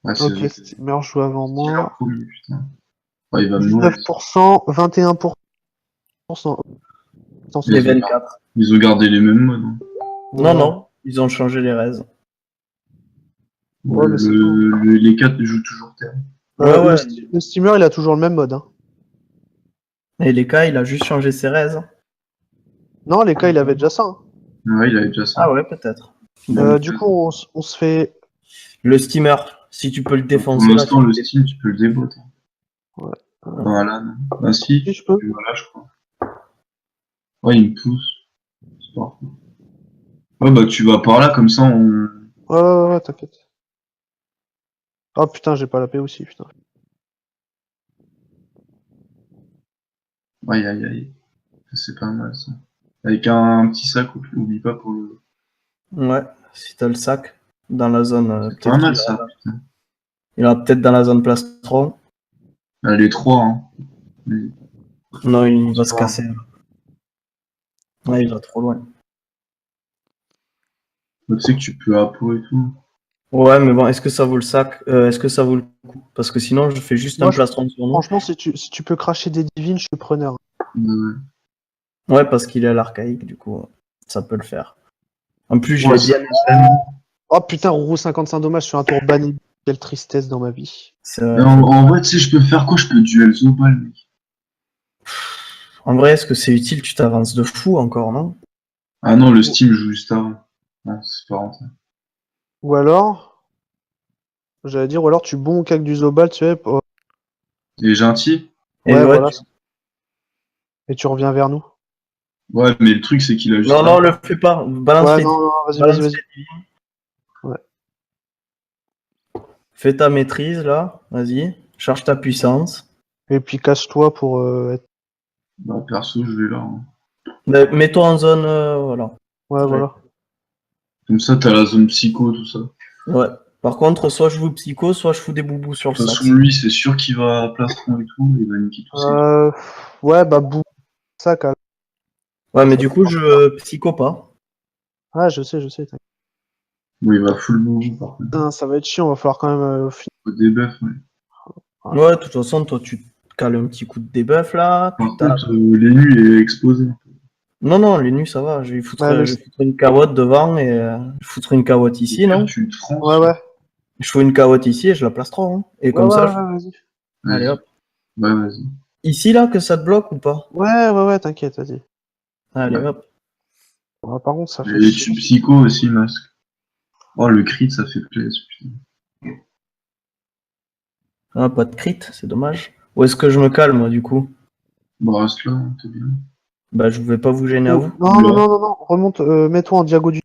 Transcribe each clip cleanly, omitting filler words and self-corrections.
Ouais, Ok, Steamer joue avant c'est moi. leur premier, putain. Ouais, il va me mourir. 19%, 21%. Et 24. Ils ont gardé les mêmes modes. Hein. Non, non, ils ont changé les raises. Ouais, mais c'est tout. Les 4 jouent toujours terre. Ouais. Le Steamer, il a toujours le même mode. Hein. Et les cas, il a juste changé ses raises. Non, les cas, il avait déjà ça. Hein. Ouais, il avait déjà ça. Ah ouais, peut-être. Du coup, on se fait. Le steamer, si tu peux le défoncer. Pour l'instant, le Steam, tu peux le déboter. Ouais. Voilà. Non. Bah si, Si je peux. voilà, je crois. Ouais, il me pousse. C'est parfait. Ouais, bah tu vas par là, comme ça, on... Ouais, t'inquiète. Oh putain, j'ai pas la paix aussi, putain. Aïe, aïe, aïe. C'est pas mal, ça. Avec un petit sac, oublie pas pour le... Ouais, si t'as le sac dans la zone. C'est pas mal, ça, putain. Il aura peut-être dans la zone plastron. Ah, les 3, hein. Mais... Non, il va se casser. Ouais, il va trop loin. Tu sais que tu peux Apo et tout. Ouais, mais bon, est-ce que ça vaut le sac Est-ce que ça vaut le coup? Parce que sinon, je fais juste un plastron sur nous. Franchement, si tu peux cracher des divines, je suis preneur. Ouais, parce qu'il est à l'archaïque, du coup, ça peut le faire. En plus, je Ouais, l'ai bien. Oh putain, Rourou 55 dommages sur un tour banni. Quelle tristesse dans ma vie. En vrai, tu sais, je peux faire quoi? Je peux duel Zobal, mec. En vrai, est-ce que c'est utile? Tu t'avances de fou encore, non? Ah non, le Steam joue juste avant. Non, c'est pas rentable. Ou alors, j'allais dire, ou alors tu bonques avec du Zobal, tu sais. Il est gentil. Et Ouais, ouais, voilà. Et tu reviens vers nous. Ouais, mais le truc, c'est qu'il a juste... Non, non, le fais pas. Balance Ouais, les non, balance vas-y. les- Ouais. Fais ta maîtrise, là. Vas-y. Charge ta puissance. Et puis casse-toi pour être. Bah, perso, je vais là. Hein. Mets-toi en zone, voilà. Ouais, voilà. Comme ça, t'as la zone psycho, tout ça. Ouais. Par contre, soit je joue psycho, soit je fous des boubous sur De le toute sac. façon, lui, c'est sûr qu'il va à plastron et tout. Il va niquer tout ça. Ouais, bah, boum. Sac. Ouais, mais du coup, je psycho pas. Ah, je sais. T'inquiète. Bon, il va full boubou, par contre. Putain, ça va être chiant, va falloir quand même finir. Faut des buffs, ouais. Ouais, de toute façon, toi, tu te cales un petit coup de debuff, là. Par contre, les nuits, il est exposé. Non, non, les nuits, ça va. Je vais foutre, Ouais, je vais foutre une carotte devant et je vais foutre une carotte ici, non? Tu te frances. Ouais. Je fous une carotte ici et je la place trop. Hein. Et comme ça, Vas-y. allez hop. Ouais, vas-y. Ici, là, que ça te bloque ou pas? Ouais, t'inquiète, vas-y. Allez Ouais. hop. Ouais, par contre, ça fait Et chier. tu psycho aussi, masque. Oh, le crit, ça fait plaisir, putain. Ah, pas de crit, c'est dommage. Où est-ce que je me calme, moi, du coup? Bah, reste là, hein, t'es bien. Bah, je vais pas vous gêner à vous. Non. Remonte, mets-toi en diago du.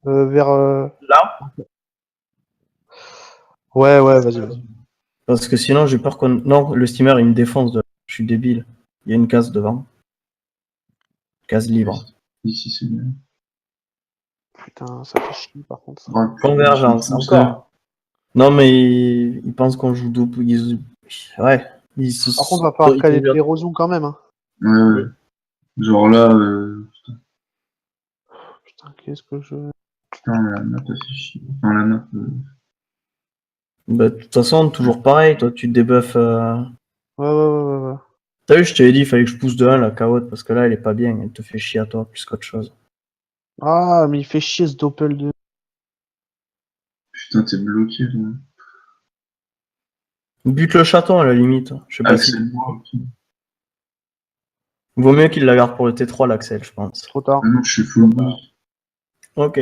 Vers. Là? Ouais, vas-y. Parce que sinon, j'ai peur qu'on... Non, le steamer, il me défonce. Je suis débile. Il y a une case devant. Case libre. Ici, c'est bien. Putain, ça fait chier par contre. Ça. Ouais, Convergence, tout encore. Non, mais ils pensent qu'on joue double. Ouais. Par contre, va falloir caler de l'érosion quand même. Hein. Ouais. Genre là, Putain, qu'est-ce que je. putain, la map a fait chier. Enfin, la map. Bah, de toute façon, toujours pareil. Toi, tu débuffes. Ouais. T'as vu, je t'avais dit, il fallait que je pousse de 1 la carotte parce que là, elle est pas bien. Elle te fait chier à toi plus qu'autre chose. Ah, mais il fait chier ce Doppel de. Putain, t'es bloqué, là. Bute le chaton à la limite. Je sais pas si. Axel moi, ok. Vaut mieux qu'il la garde pour le T3, l'Axel, je pense. Trop tard. Ah non, je suis full boost. Ok.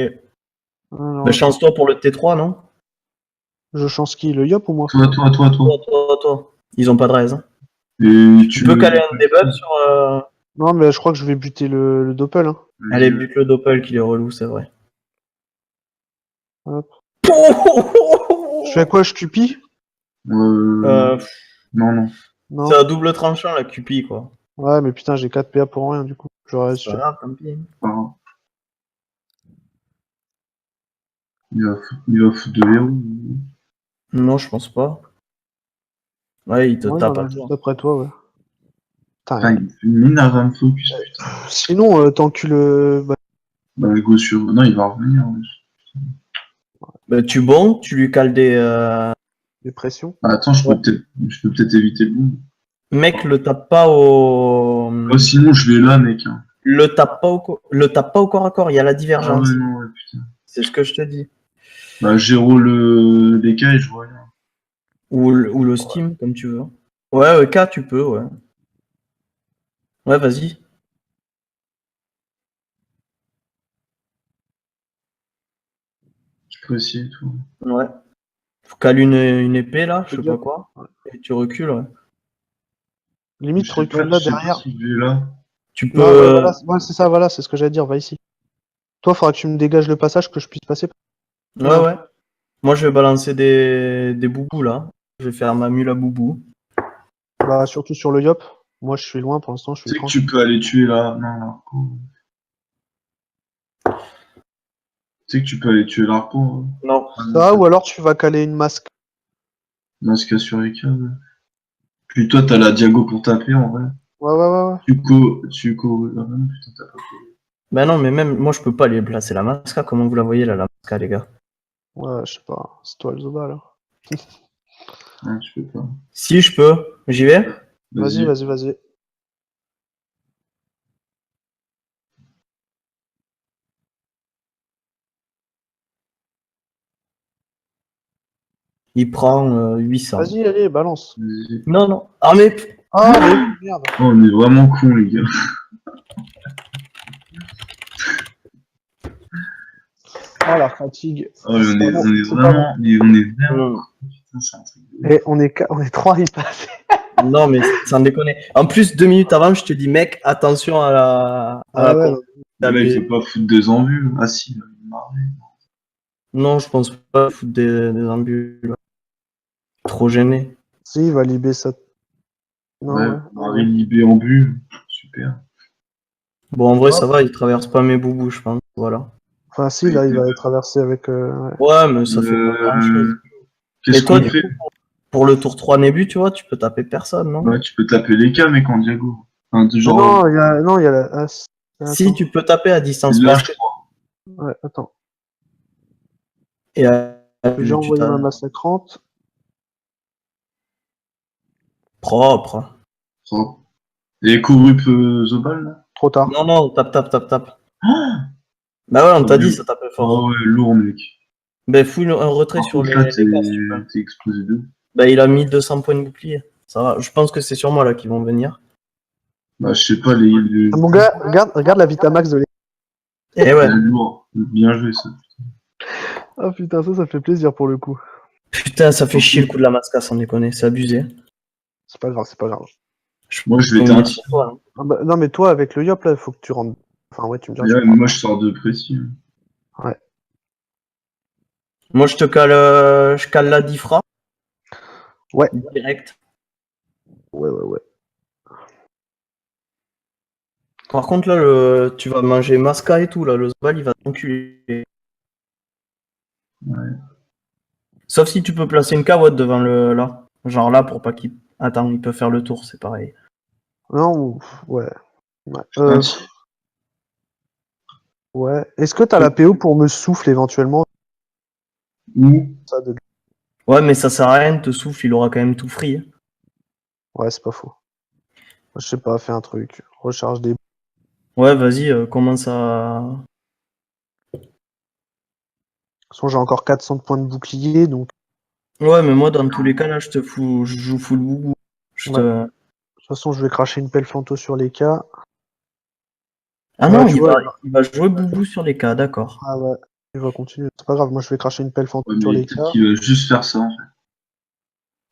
Non, Bah, chance-toi pour le T3, non? je chance qui? Le Yop ou moi? Toi. Ils ont pas de raise. Hein. Et Tu peux caler un debuff sur. Non, mais je crois que je vais buter le Doppel. Hein. Allez, bute le Doppel qu'il est relou, c'est vrai. Hop. Je fais quoi? Je cupie? Non. C'est un double tranchant, la Cupie, quoi. Ouais, mais putain, j'ai 4 PA pour rien du coup. J'aurais C'est pas grave, tant pis. Il va foutre de héros. Non, je pense pas. Ouais, il te tape à toi. Juste après toi, ouais. Putain, il fait une mine à 20 focus, putain. Sinon, t'encules. Bah, go sur. Non, il va revenir. Bah, tu bon, tu lui cales des. Des pressions. Ah, attends, je peux peut-être éviter le boom. Mec, le tape pas au. Oh, sinon, je vais là, mec. Hein. Le tape pas au corps à corps, il y a la Ah divergence. ouais, non, ouais, putain. C'est ce que je te dis. Bah, j'éro les cas et je vois rien. Ou le Steam, comme tu veux. Ouais, K, tu peux, ouais. Ouais, vas-y. Je peux essayer et tout. Ouais. Faut caler une épée, là, je sais pas Diop. quoi. Ouais. Et tu recules, ouais. Limite, Je sais pas, recule là je sais pas derrière. si je vais là. Tu Là, ouais, peux. voilà, ouais, c'est ça, voilà, c'est ce que j'allais dire, va ici. Toi, faudra que tu me dégages le passage que je puisse passer. Ouais, ouais. Moi, je vais balancer des boubous, là. Je vais faire ma mule à boubou. Bah, surtout sur le Yop. Moi, je suis loin pour l'instant, je Tu suis sais que tranquille. tu peux aller tuer là. Non, l'arco. Tu sais que tu peux aller tuer l'arco. Hein. Non. Ah, non, Ça, ou alors tu vas caler une masque. masque sur les câbles. Puis toi, t'as la diago pour taper en vrai. Ouais, ouais, ouais, ouais. Ah, non, putain, t'as pas couru. Bah non, mais même moi, je peux pas aller placer la masca. Comment vous la voyez, là, la masca, les gars? Ouais, je sais pas. C'est toi le Zoba, là. Non, tu peux pas. Si, je peux. J'y vais? Vas-y, Vas-y. vas-y, vas-y. Il prend 800. Vas-y, allez, balance. Vas-y. Non, non. Ah, mais. Ah, mais oui, merde. Oh, on est vraiment cons, les gars. Ah, la fatigue. Oh, on est, bon, on est c'est pas bon. vraiment Non, putain, c'est un truc de Et on est trois à y passer. non, mais sans déconner. En plus, 2 minutes avant, je te dis, mec, attention à Ouais, la ouais, con. non. Le mec veut pas foutre deux en vue. Ah si, il est marré. Non, je pense pas foutre des ambules. Trop gêné. Si, il va libérer ça. Non, Ouais, ouais. Marie libé en vue. Super. Bon, en vrai, Ouais. ça va, il traverse pas mes boubous, je pense. Voilà. Enfin, si, là, il va traverser avec. Ouais. Ouais, mais ça fait pas grand-chose. Qu'est-ce Et toi, qu'on du fait? coup, pour le tour 3 Nébu, tu vois, tu peux taper personne, non? Ouais, tu peux taper les cas, mec, en diago. Enfin, Ah genre, non, il y a la. Ah, Si, attends. tu peux taper à distance là, parce je que. crois. Ouais, attends. Et J'ai tu envoyé ma t'as massacrante. propre. Oh. Et Korup Zobal, là? Trop tard. Non, non, tape, tape, tape, tape. Ah Bah ouais, on oh, t'a dit, ça tapait oh, fort. ouais, lourd, mec. Ben, fouille un retrait Par sur contre, là, les cases, tu peux. t'es explosé de. Bah, il a mis 200 points de bouclier. Ça va. Je pense que c'est sur moi là qu'ils vont venir. Bah, je sais pas, Ah, mon gars, regarde la Vitamax de l'équipe. Et ouais. lourd. Bien joué, ça. Ah putain, ça fait plaisir pour le coup. Putain, ça fait chier le coup de la masca, sans déconner. C'est abusé. C'est pas grave, c'est pas grave. Moi, je vais Faut me mettre sur t'intimer. toi, hein. Ah bah, non, mais toi, avec le Yop, là, il faut que tu rentres. Enfin, ouais, tu me diras. Ouais, mais moi, je sors de précis. Hein. Ouais. Moi, je cale la Difra. Ouais. Direct. Ouais, ouais, ouais. Par contre, là, tu vas manger masca et tout. Là, le Zobal, il va t'enculer. Ouais. Sauf si tu peux placer une carotte devant le là. Genre là, pour pas qu'il. Attends, il peut faire le tour, c'est pareil. Non, ouais. Ouais. Putain, Ouais. Est-ce que t'as la PO pour me souffle éventuellement où? ça de... Ouais, mais ça sert à rien, te souffle, il aura quand même tout free. Ouais, c'est pas faux. Je sais pas, fais un truc. Recharge des. De Ouais, vas-y, commence à. toute façon, j'ai encore 400 de points de bouclier, donc. Ouais, mais moi, dans tous les cas, là, je joue full boubou. Je Ouais. te... De toute façon, je vais cracher une pelle fanto sur les cas. Ah Ouais, non, tu vois. il va jouer boubou sur les cas, d'accord. Ah ouais. Il va continuer. C'est pas grave, moi, je vais cracher une pelle fanto Ouais, sur mais les peut-être cas. qu'il va juste faire ça, en fait.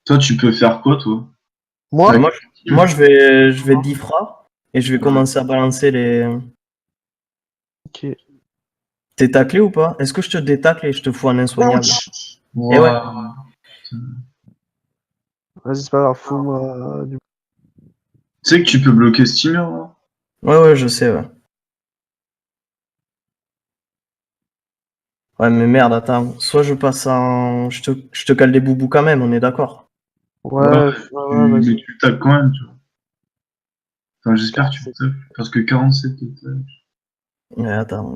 Toi, tu peux faire quoi, toi? Moi, Mais Avec moi je vais Difra et je vais commencer à balancer les. ok. T'es taclé ou pas? Est-ce que je te détacle et je te fous un insoignable? Et ouais. Ouah. Vas-y, c'est pas grave, fous-moi du. Tu sais que tu peux bloquer Steamer, là? Ouais, je sais, ouais. Ouais, mais merde, attends. Soit je passe en. Je te cale des boubous quand même, on est d'accord. Ouais, Ouais, ouais, mais vas-y. tu le tapes quand même, tu vois. Enfin, j'espère que tu le 47. tapes. Parce que 47 total. Mais attends.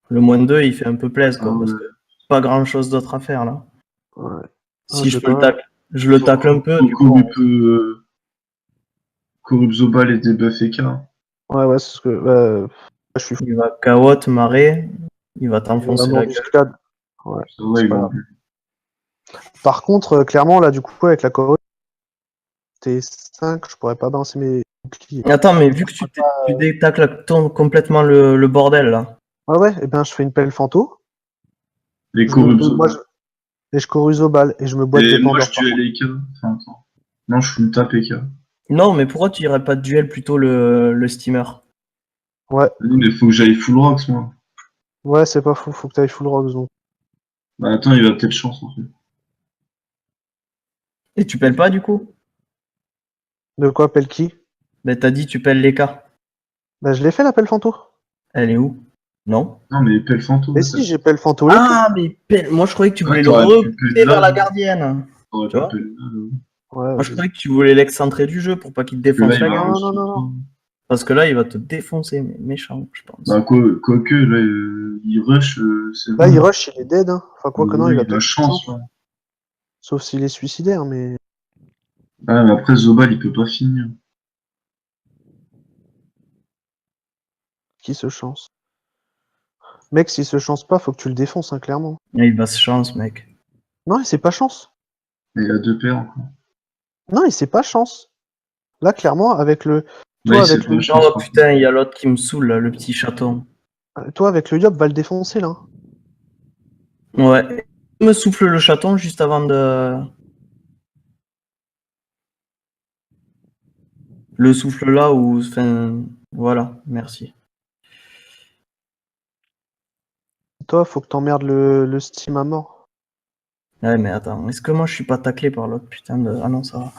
Le -2, il fait un peu plaisir, Ah quoi. Parce ouais. que pas grand chose d'autre à faire là. Ouais. Si je je vais peux le quand même- tacle, je le tacle un peu. Du coup, Koku, il peut corrupt Zobal et debuff Eka. Ouais, c'est ce que. Je suis fou. il va KO, marrer, il va Il va t'enfoncer la gueule. m'embuscade. Ouais, Ça va, c'est il pas va grave. enlever. Par contre, clairement, là, du coup, avec la Corée, T5, je pourrais pas balancer mes boucliers. Attends, mais vu que tu détacles complètement le bordel là. Ah ouais, et bien, je fais une pelle fanto. Les Je me corrupt moi, Zobal. et je corrige au bal et je me boite Et des moi, pendeurs je par duel contre. Eka. Enfin, attends. Non, je full tap Eka. Non, mais pourquoi tu irais pas de duel plutôt le steamer? Ouais, Oui, mais faut que j'aille full rocks, moi. ouais, c'est pas fou, faut que t'ailles full rocks donc. Bah, attends, il va peut-être chance, en fait. Et tu pelles pas du coup? De quoi, pelle qui? Ben t'as dit tu pelles les cas. Bah, je l'ai fait la pelle fanto. Elle est où? Non? Non, mais pelle fantôme. Et si, j'ai pelle fanto les cas. Ah, mais moi je croyais que tu Ouais, voulais le t'aurais pu repousser pelle vers là. la gardienne. T'aurais Tu pu vois? pelle là. Ouais, Moi je croyais que tu voulais l'excentrer du jeu pour pas qu'il te Parce que là, défonce il la va gueule. non, rush non, tout non, le non. temps. Parce que là il va te défoncer, mais méchant, je pense. Bah, quoique, là, il rush, c'est Là, il bon. rush, il est dead. Hein. Enfin, quoi que non, il Oui, va il a peut-être chance, chance. ouais. Sauf s'il est suicidaire, mais. Ah, mais après, Zobal, il peut pas finir. Qui se chance? Mec, s'il se chance pas, faut que tu le défonces, hein, clairement. Et il va se chance, mec. Non, il sait pas chance. Mais il a deux paires encore. Non, il sait pas chance. Là, clairement, avec le. Là, Toi, il sait avec pas le. chance, Oh par contre. putain, il y a l'autre qui me saoule là, le petit chaton. Toi, avec le Yop, va le défoncer, là. Ouais. Il me souffle le chaton juste avant de. Le souffle là ou. Enfin. Voilà, merci. Toi, faut que t'emmerdes le Steam à mort. Ouais, mais attends, est-ce que moi je suis pas taclé par l'autre putain de. Ah non, ça va.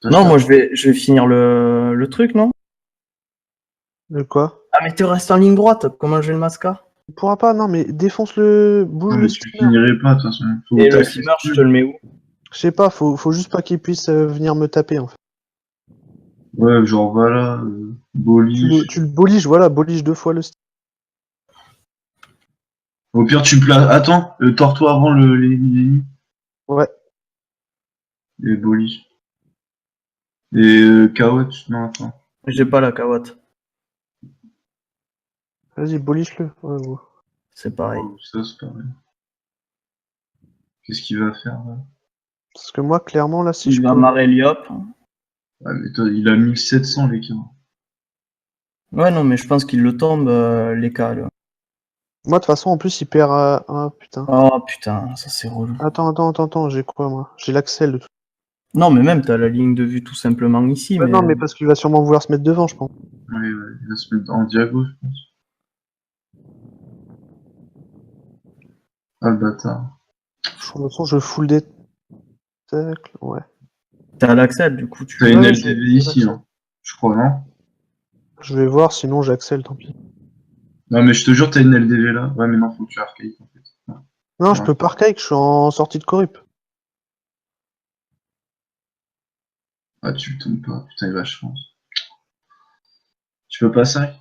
Ça, Non, ça. moi je vais finir le truc, non? De quoi? Ah, mais tu restes en ligne droite, comment j'ai le masca? Il pourra pas, non, mais défonce-le. Bouge Non, le mais tu steamer. finirais pas, de toute façon. Faut Et le tacler steamer, je te Steam. le mets où? Je sais pas, faut juste pas qu'il puisse venir me taper, en fait. Ouais, genre, voilà, boliche. Tu le boliges, voilà, bolige 2 fois le steamer. Au pire, tu places. Attends, tords-toi avant les Ouais, boliche. Et KO, non, attends. J'ai pas la cavotte, vas-y, boliche-le. Ouais, ouais. c'est pareil. Oh, ça, c'est pareil. Qu'est-ce qu'il va faire, là? Parce que moi, clairement, là, si Il je va peux. marrer Liop. Ouais, mais toi, il a 1700, les gars. Ouais, non, mais je pense qu'il le tombe, les cas, là. Moi, de toute façon, en plus, il perd. Ah, putain. Oh putain, ça c'est relou. Attends, j'ai quoi, moi? J'ai l'Axel de tout. Non, mais même, t'as la ligne de vue tout simplement ici, Ouais, mais. non, mais parce qu'il va sûrement vouloir se mettre devant, je pense. Ouais, il va se mettre en diago, je pense. Ah, le bâtard. De toute façon, je full des tacles. Ouais. T'as l'accès, du coup, tu. T'as une Ouais, LTV ici, hein. Je crois, non? je vais voir, sinon j'accèle, tant pis. Non, mais je te jure, t'as une LDV là. Ouais, mais non, faut que tu arcade, en fait. Ouais. Non, je Ouais. peux pas arcade, je suis en sortie de corrup. Ah, tu le tombes pas. Putain, il va chance. Tu peux pas ça?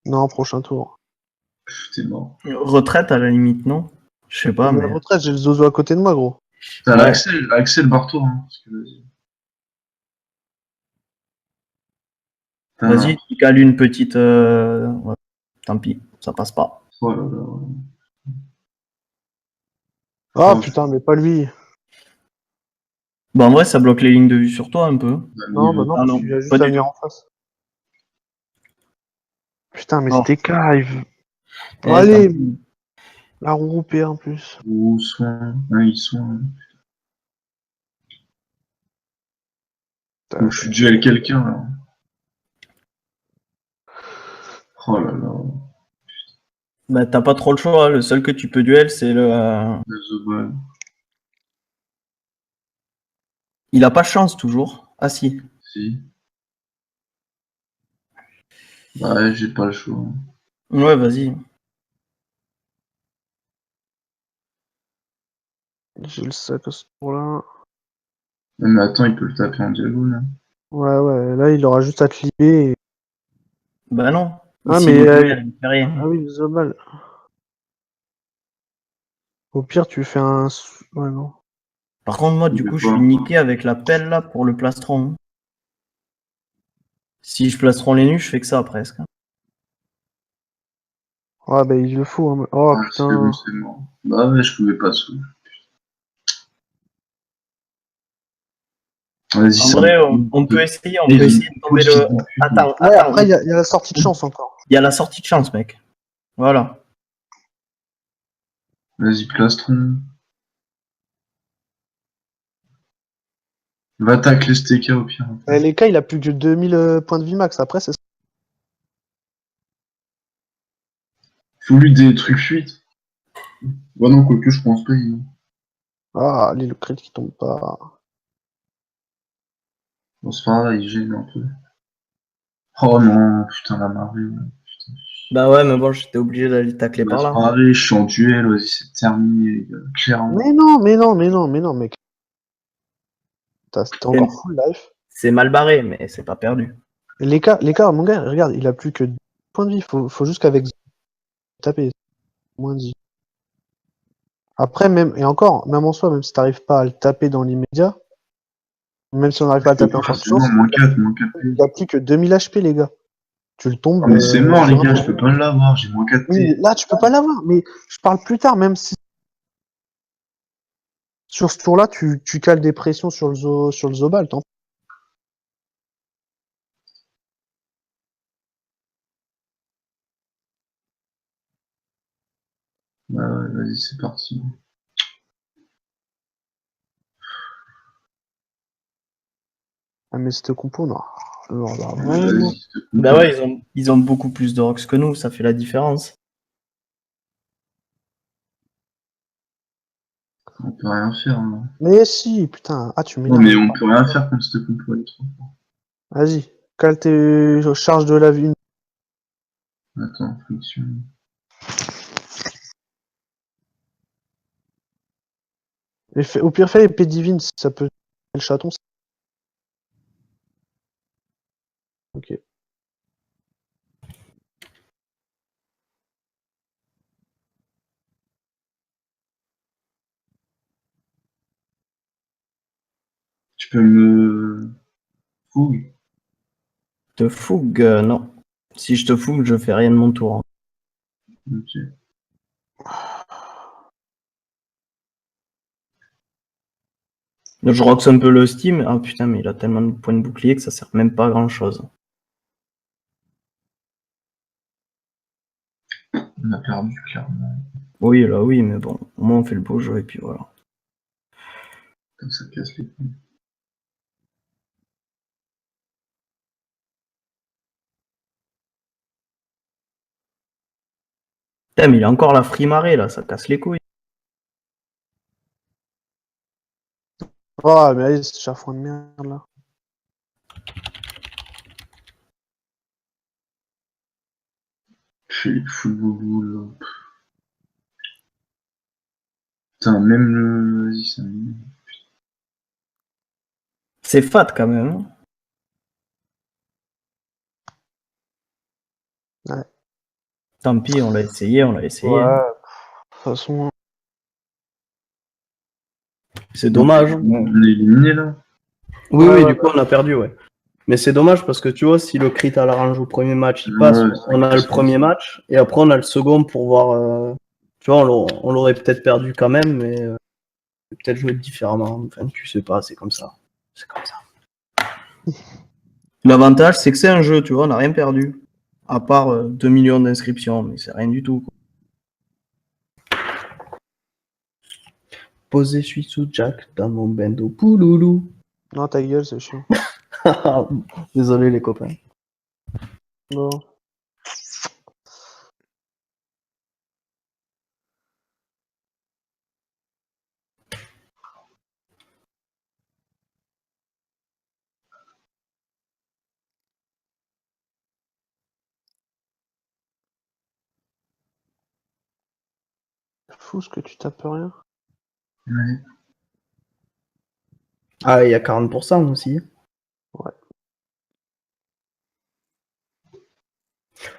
Non, prochain tour. T'es mort. Retraite à la limite, non? Je sais pas, Mais mais. retraite, j'ai le zozo à côté de moi, gros. T'as Ouais. l'Axel barre-toi, hein. Parce que, vas-y. Putain, Vas-y, tu cales une petite. Ouais. Tant pis, ça passe pas. oh là là. Ah Oh, putain, mais pas lui. Bah, en vrai, ça bloque les lignes de vue sur toi un peu. Non, bah non, Ah parce non, qu'il a pas juste à du venir tout. en face. Putain, mais Oh. c'était cave. Eh, Allez, tant pis. la roue roupée en plus. Ou soin. Ouais, ils sont. Faut que je duel quelqu'un, là. Oh là là. Bah, t'as pas trop le choix, le seul que tu peux duel, c'est le. Le Zobal. Il a pas chance toujours. Ah si. Si. Ouais, j'ai pas le choix. Ouais, vas-y. J'ai le sac à ce tour-là. Ouais, mais attends, il peut le taper en diago, là. Ouais, ouais, là, il aura juste à te libérer. Bah non. Ah, Ici, mais. le duel, il fait rien. Ah oui, le Zobal. Au pire, tu fais un. Ouais, non. Par contre, moi, du coup, je suis niqué avec la pelle là pour le plastron. Si je plastron les nus, je fais que ça presque. Ah, bah, il le faut. Hein. Oh, Ah, c'est putain. bon, c'est mort. Bah ouais, je pouvais pas sous. Vas-y, En ça vrai, me on peut essayer, on Ils peut ont essayer de tomber fils le. de pute. Attends, Ouais, attends. après, il y a la sortie de chance encore. Il y a la sortie de chance, mec. Voilà. Vas-y, plastron. Va tac le STK au pire. Les cas, il a plus que 2000 points de vie max. Après, c'est. Faut lui des trucs fuites. Bah non, quoique je pense pas. Ah, allez, le crit qui tombe pas. Bon, c'est pas grave, il gêne un peu. Oh non, putain, la marée. Ouais. Bah ouais, mais bon, j'étais obligé d'aller tacler Bah, par c'est là. pas grave, je suis en duel, vas-y, c'est terminé, les gars. Clairement. Mais non, mais non, mais non, mais non, mec. T'es encore full life. C'est mal barré, mais c'est pas perdu. Les cas, mon gars, regarde, il a plus que 10 points de vie. Faut juste qu'avec taper. Moins 10. Après, même, et encore, même en soi, même si t'arrives pas à le taper dans l'immédiat, même si on n'arrive pas à le taper en sortie de C'est bon, chance, moins 4, moins 4 P. il a plus que 2000 HP, les gars. Tu le tombes. Ah, mais c'est mort, les sur un gars, je tour. peux pas l'avoir, j'ai moins 4 Oui, T. là, tu peux pas l'avoir, mais je parle plus tard, même si sur ce tour-là, tu cales des pressions sur le Zobal, tant. Bah ouais, vas-y, c'est parti. Ah, mais cette compo, non. Non, là, Ouais, vraiment. vas-y, c'est Bah ouais, ils ont beaucoup plus de rocks que nous, ça fait la différence. On peut rien faire. Hein. Mais si, putain. Ah, tu Non, m'énerves. mais on peut rien faire contre cette compo, elle est trop forte. Vas-y, cale tes charges de la vie. Attends, friction. Au pire, fais épée divine, si ça peut. Le chaton, ok. Tu peux me fouille. Te fougue, non. Si je te fougue, je fais rien de mon tour. Hein. Ok. Je rocks un peu le Steam. Ah putain, mais il a tellement de points de bouclier que ça sert même pas à grand chose. On a perdu, clairement. Oui, là oui, mais bon, au moins on fait le beau jeu et puis voilà. Comme ça casse les couilles. Putain, mais il a encore la frimarée là, ça casse les couilles. Oh, mais allez, c'est chafouin de merde, là. Fais les full bobo, là. Putain, même le. Vas-y, ça me. C'est fat quand même. Hein. Ouais. Tant pis, on l'a essayé, on l'a essayé. Ouais, Hein. de toute façon. C'est dommage. Bon, on est éliminé là. Oui, Ouais, oui, ouais, du coup on a perdu, ouais. Mais c'est dommage parce que tu vois, si le crit à l'arrange au premier match, il passe, Ouais, on a le premier match, et après on a le second pour voir. Tu vois, on l'aurait peut-être perdu quand même, mais peut-être jouer différemment. Enfin, tu sais pas, c'est comme ça. C'est comme ça. L'avantage, c'est que c'est un jeu, tu vois, on n'a rien perdu. À part 2 millions d'inscriptions, mais c'est rien du tout. Quoi. Posé, je suis sous Jack dans mon bendo pouloulou. Non, ta gueule, c'est chiant. Désolé les copains. Non. Fou ce que tu tapes rien. Ouais. Ah, il y a 40% aussi. Ouais.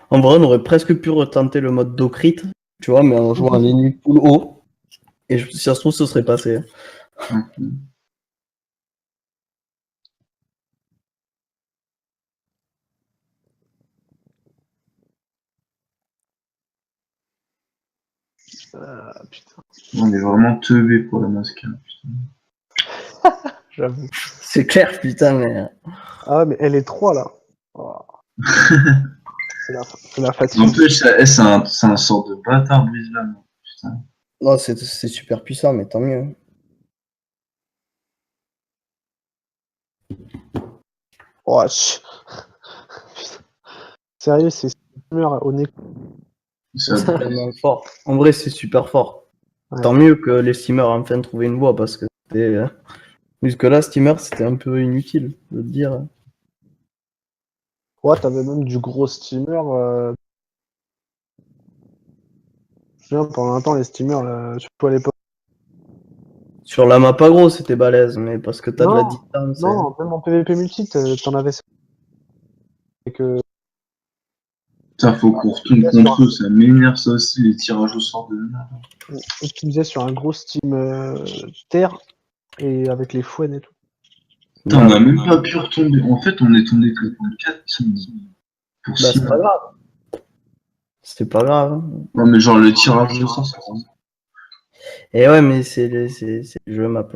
En vrai, on aurait presque pu retenter le mode do crit, tu vois, mais en jouant les nuits full haut. Et si ça se trouve, ce serait passé. Putain, On est vraiment teubé pour la masque. j'avoue. C'est clair, putain, mais. Ah ouais, mais elle est 3 là. Oh. C'est la fatigue. N'empêche, c'est un sort de bâtard Brisbane. Putain. Non, c'est super puissant, mais tant mieux. Oh, putain. Sérieux, c'est steamer au nez. Ça- C'est tellement fort. En vrai, c'est super fort. Ouais. Tant mieux que les steamers aient enfin trouvé une voie parce que c'était. Jusque-là, steamer, c'était un peu inutile de le dire. Ouais, t'avais même du gros steamer. Je me souviens, pendant un temps, les steamers, là, surtout à l'époque. Sur la map agro, c'était balèze, mais parce que t'as de la Non, distance. non, même en PvP multi, t'en avais. Et que Putain, faut qu'on retourne contre eux, ça m'énerve ça aussi, les tirages au sort de merde. optimisé sur un gros steam terre et avec les fouets et tout. Putain, on a même pas pu retomber. En fait, on est tombé que pour 4 teams. Pour Bah, 6 c'est pas grave. C'est pas grave. Non, mais genre, le tirage au sort, c'est vraiment. Et ouais, mais c'est le jeu map.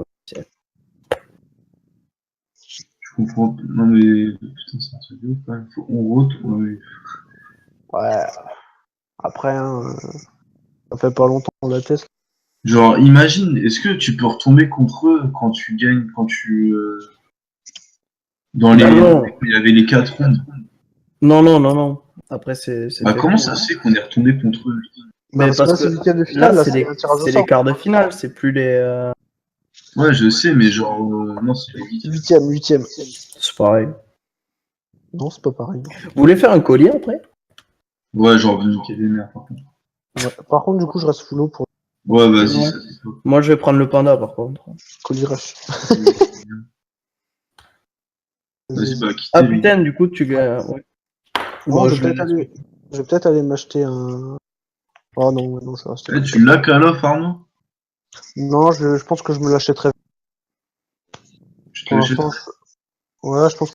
Je comprends. Non, mais. Putain, c'est un truc de ouf quand même. On retourne. Mais... Ouais. Après, hein, ça fait pas longtemps qu'on la teste. Genre, imagine, est-ce que tu peux retomber contre eux quand tu gagnes, quand tu. Dans les. Bah non. Il y avait les 4 rondes. Non. Après, c'est Bah, fait comment pour, ça hein. se fait qu'on est retombé contre eux? Mais Parce que là, c'est que le huitième de finale, là, là, c'est c'est un tirage au les sort. quarts de finale, c'est plus les. Ouais, je sais, mais genre. Non, c'est les 8. Huitième. C'est pareil. Non, c'est pas pareil. Vous voulez faire un collier après? Ouais, genre, vous niquez les mères, par contre. Ouais. Par contre, du coup, je reste full haut pour Ouais, vas-y, Ouais. ça c'est pas. Moi, je vais prendre le panda par contre. colis rush. Vas-y, bah, quittez. Ah putain, du coup, tu gagnes. Ouais. Bon, Bon, je je vais vais peut-être aller m'acheter un. Oh non, ouais, non, ça reste. Eh, tu l'as Call of, Arnaud? Non, je pense que je me l'achèterai. Tu te Pour l'achètes? l'instant, ouais, je pense